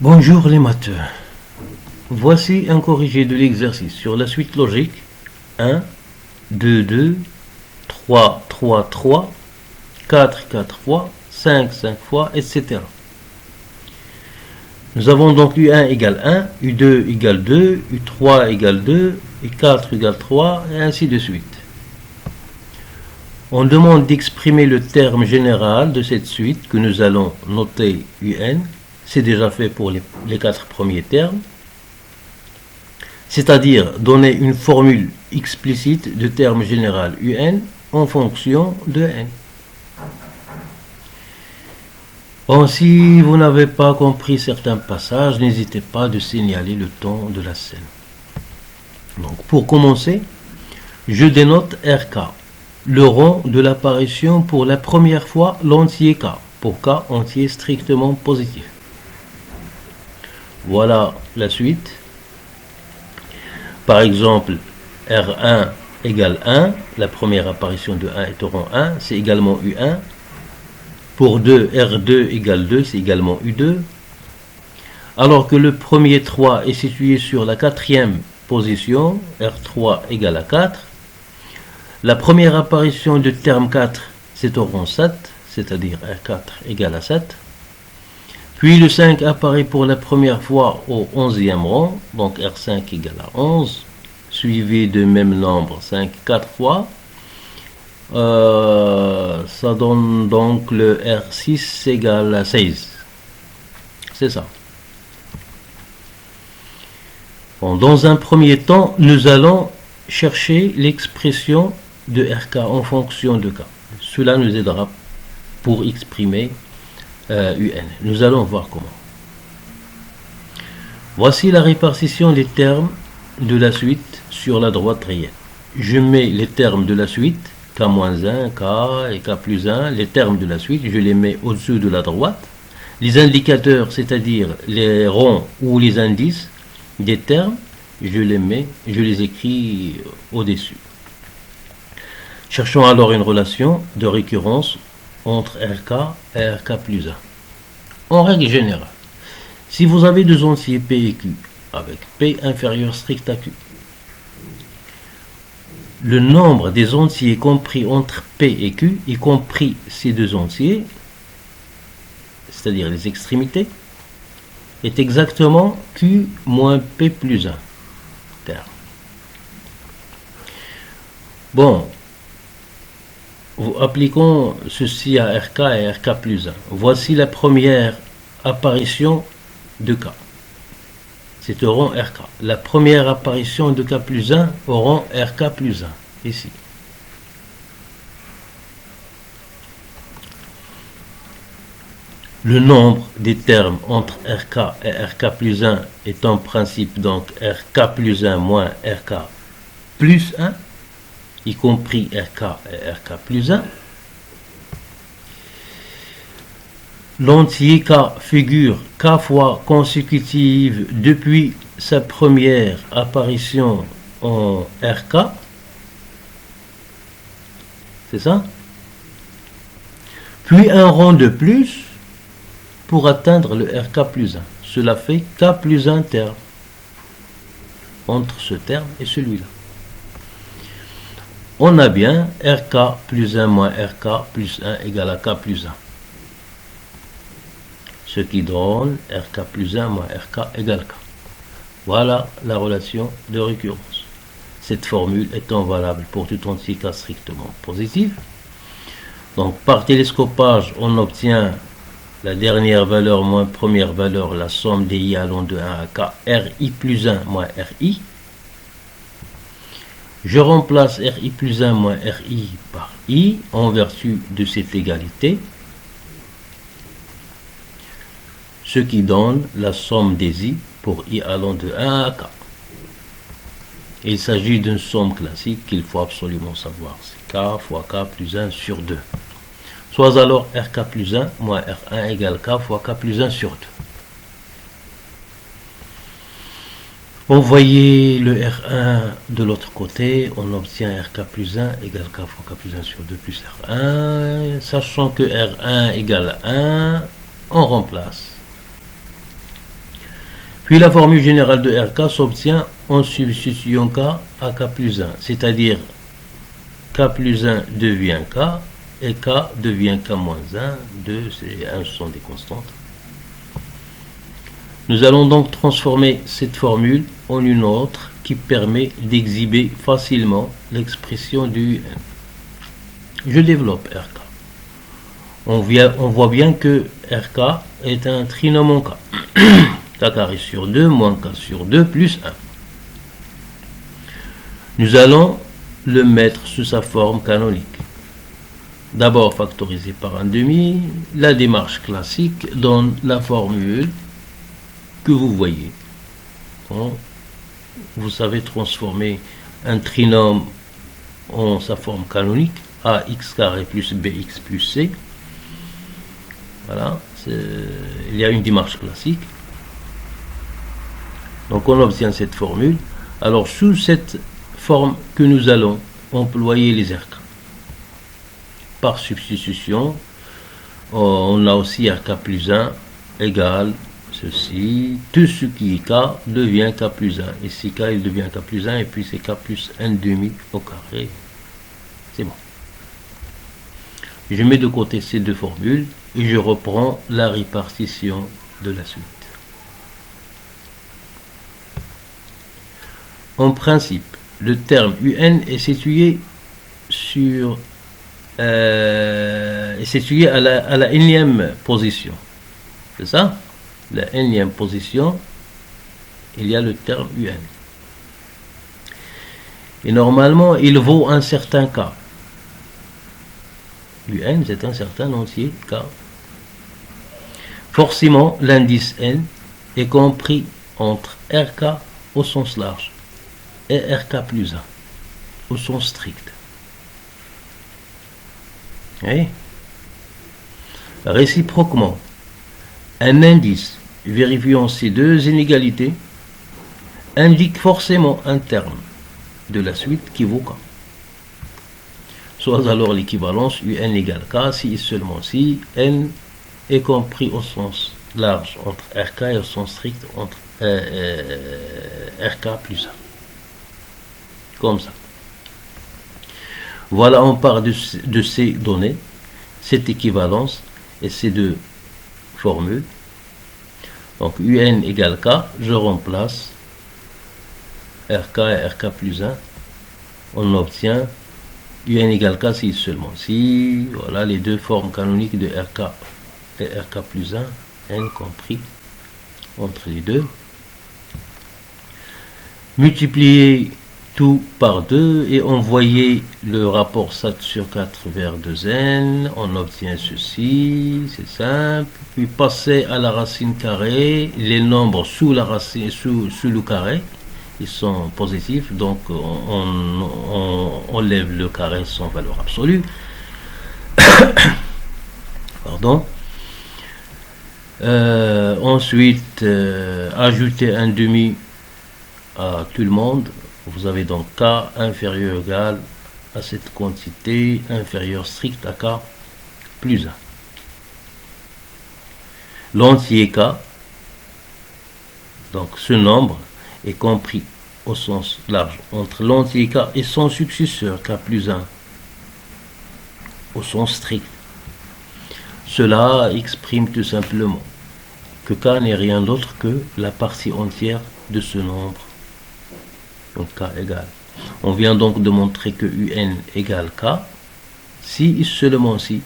Bonjour les matheux. Voici un corrigé de l'exercice sur la suite logique 1, 2, 2, 3, 3, 3, 4, 4 fois, 5, 5 fois, etc. Nous avons donc U1 égale 1, U2 égale 2, U3 égale 2, U4 égale 3, et ainsi de suite. On demande d'exprimer le terme général de cette suite que nous allons noter UN. C'est déjà fait pour les 4 premiers termes. C'est-à-dire donner une formule explicite de terme général UN en fonction de N. Bon, si vous n'avez pas compris certains passages, n'hésitez pas de signaler le ton de la scène. Donc, pour commencer, je dénote RK, le rang de l'apparition pour la première fois l'entier K, pour K entier strictement positif. Voilà la suite. Par exemple, R1 égale 1, la première apparition de 1 est au rang 1, c'est également U1. Pour 2, R2 égale 2, c'est également U2. Alors que le premier 3 est situé sur la quatrième position, R3 égale à 4. La première apparition de terme 4, c'est au rang 7, c'est-à-dire R4 égale à 7. Puis le 5 apparaît pour la première fois au 11e rang, donc R5 égale à 11, suivi de même nombre 5 4 fois. Ça donne donc le R6 égale à 16. C'est ça. Bon, dans un premier temps, nous allons chercher l'expression de RK en fonction de K. Cela nous aidera pour exprimer UN. Nous allons voir comment. Voici la répartition des termes de la suite sur la droite réelle. Je mets les termes de la suite, K-1, K et K plus 1, les termes de la suite, je les mets au-dessus de la droite. Les indicateurs, c'est-à-dire les ronds ou les indices des termes, je les écris au-dessus. Cherchons alors une relation de récurrence entre RK et RK plus 1. En règle générale, si vous avez deux entiers P et Q, avec P inférieur strict à Q, le nombre des entiers compris entre P et Q, y compris ces deux entiers, c'est-à-dire les extrémités, est exactement Q moins P plus 1. Terme. Bon, appliquons ceci à RK et RK plus 1. Voici la première apparition de K. C'est au rang RK. La première apparition de K plus 1 au rang RK plus 1. Ici. Le nombre des termes entre RK et RK plus 1 est en principe donc RK plus 1 moins RK plus 1, y compris RK et RK plus 1. L'entier K figure K fois consécutive depuis sa première apparition en RK. C'est ça? Puis un rang de plus pour atteindre le RK plus 1. Cela fait K plus 1 terme entre ce terme et celui-là. On a bien RK plus 1 moins RK plus 1 égale à K plus 1. Ce qui donne RK plus 1 moins RK égale K. Voilà la relation de récurrence. Cette formule étant valable pour tout entier K strictement positif. Donc par télescopage, on obtient la dernière valeur moins première valeur, la somme des I allant de 1 à K, RI plus 1 moins RI. Je remplace RI plus 1 moins RI par I en vertu de cette égalité, ce qui donne la somme des I pour I allant de 1 à K. Il s'agit d'une somme classique qu'il faut absolument savoir. C'est K fois K plus 1 sur 2. Soit alors RK plus 1 moins R1 égale K fois K plus 1 sur 2. Envoyez le R1 de l'autre côté, on obtient RK plus 1 égale K fois K plus 1 sur 2 plus R1. Sachant que R1 égale 1, on remplace. Puis la formule générale de RK s'obtient en substituant K à K plus 1, c'est-à-dire K plus 1 devient K et K devient K moins 1, 2 et 1 sont des constantes. Nous allons donc transformer cette formule en une autre qui permet d'exhiber facilement l'expression du UN. Je développe RK. On voit bien que RK est un trinôme en K. K carré sur 2 moins K sur 2 plus 1. Nous allons le mettre sous sa forme canonique. D'abord factorisé par un demi, la démarche classique donne la formule que vous voyez. Bon, vous savez transformer un trinôme en sa forme canonique, ax carré plus bx plus c. Voilà, il y a une démarche classique. Donc on obtient cette formule. Alors sous cette forme que nous allons employer les RK. Par substitution, on a aussi RK plus 1 égale ceci. Tout ce qui est K devient K plus 1. Ici K il devient K plus 1 et puis c'est K plus 1 demi au carré. C'est bon. Je mets de côté ces deux formules et je reprends la répartition de la suite. En principe, le terme UN est situé à la énième position. C'est ça? La énième position, il y a le terme UN. Et normalement, il vaut un certain K. UN, c'est un certain entier K. Forcément, l'indice N est compris entre RK au sens large et RK plus 1 au sens strict. Oui. Réciproquement, un indice vérifiant ces deux inégalités indique forcément un terme de la suite qui vaut K. Soit alors l'équivalence UN égale K si et seulement si N est compris au sens large entre RK et au sens strict entre RK plus 1. Comme ça. Voilà, on part de ces données, cette équivalence et ces deux formules. Donc UN égale K, je remplace RK et RK plus 1. On obtient UN égale K si seulement si. Voilà les deux formes canoniques de RK et RK plus 1, N compris entre les deux. Multiplier tout par 2 et envoyer le rapport 7 sur 4 vers 2n, on obtient ceci, c'est simple. Puis passer à la racine carrée, les nombres sous la racine, sous le carré, ils sont positifs, donc on enlève le carré sans valeur absolue. Pardon. Ensuite, ajouter un demi à tout le monde. Vous avez donc K inférieur ou égal à cette quantité inférieure stricte à K plus 1. L'entier K, donc ce nombre, est compris au sens large entre l'entier K et son successeur K plus 1 au sens strict. Cela exprime tout simplement que K n'est rien d'autre que la partie entière de ce nombre. Donc K égale. On vient donc de montrer que UN égale K si et seulement si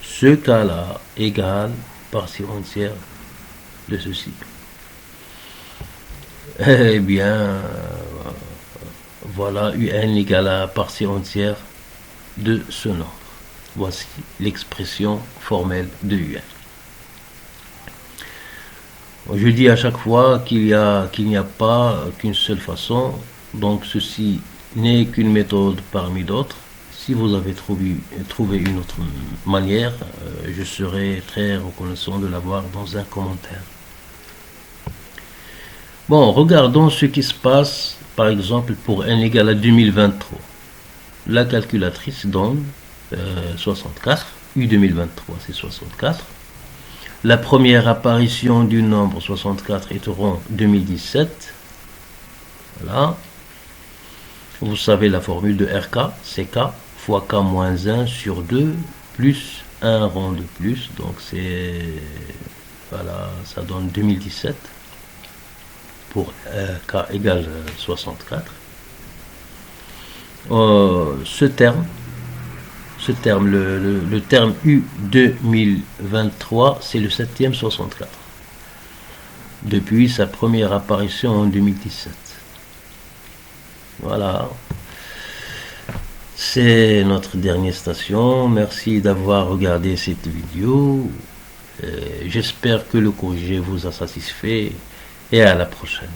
ce K-là égale partie entière de ceci. Eh bien, voilà UN égale à partie entière de ce nombre. Voici l'expression formelle de UN. Je dis à chaque fois qu'il n'y a pas qu'une seule façon, donc ceci n'est qu'une méthode parmi d'autres. Si vous avez trouvé une autre manière, je serai très reconnaissant de l'avoir dans un commentaire. Bon, regardons ce qui se passe, par exemple, pour n égale à 2023. La calculatrice donne 64, U 2023 c'est 64. La première apparition du nombre 64 est au rond 2017. Voilà. Vous savez la formule de RK, c'est K fois K moins 1 sur 2 plus 1 rond de plus. Donc c'est... Voilà, ça donne 2017 pour K égale 64. Ce terme, le terme U 2023, c'est le 7e 64. Depuis sa première apparition en 2017. Voilà. C'est notre dernière station. Merci d'avoir regardé cette vidéo. J'espère que le projet vous a satisfait et à la prochaine.